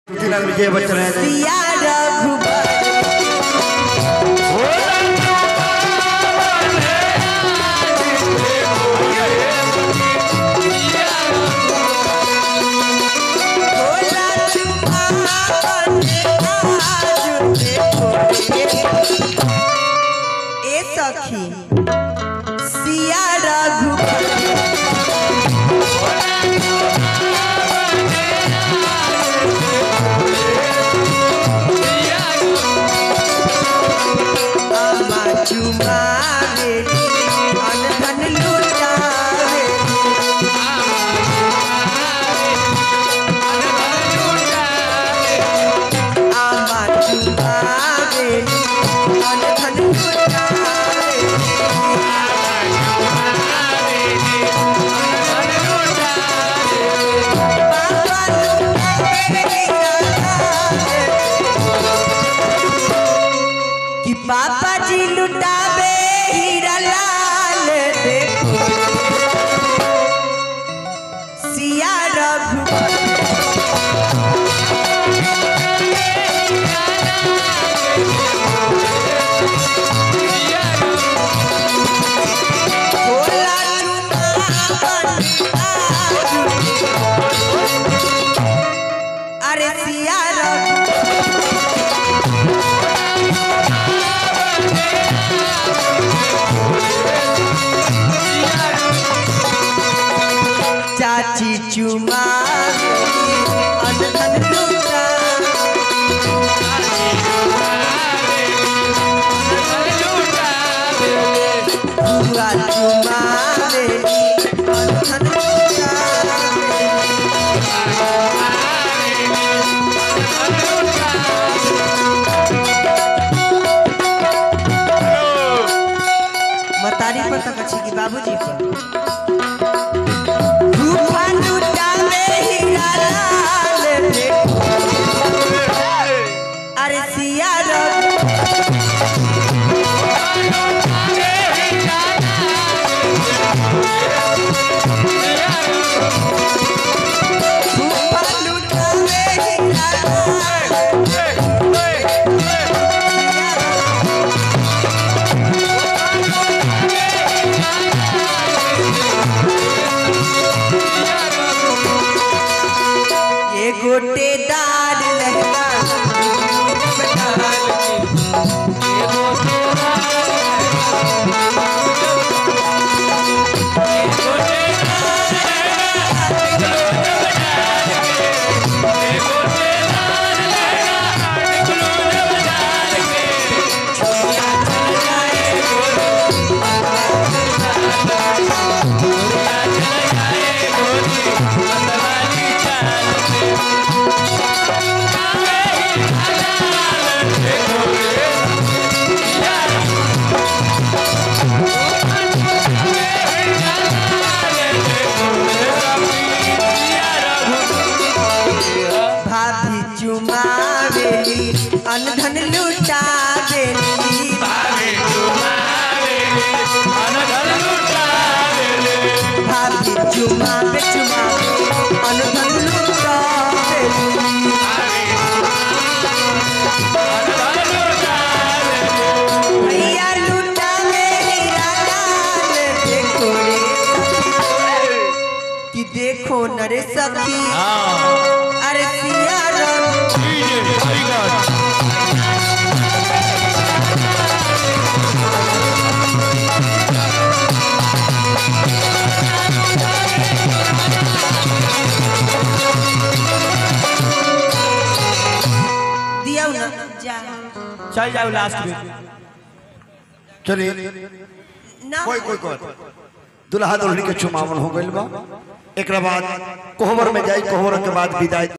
विजय बच्चन है सखी सिया रघु चुमावे अनधन लुटावे आमा चुमावे अनधन लुटावे कि पापा जी लुटावे हीरा लाल देखो सिया रघु अरे सिया रघु चाची चुमा अनधन लुटा बुआ चुमा अनधन लुटा मतारी पर तक अच्छी की बाबूजी पर अरे सिया ये गोटेदार लहंगा चुमावेली अनधन लुटा देली भाभी चुमावे अनधन लुटा देली भैया लुटावे हीरा लाल देखो रे कि देखो नरे सखी अरे सिया दिया ना जा चल जाओ लास्ट में चलिए कोई दुल्हा दुल्हन के चुमावन हो गइल बा। एक बाद कोहबर में जाई कोहबर के बाद विदाई।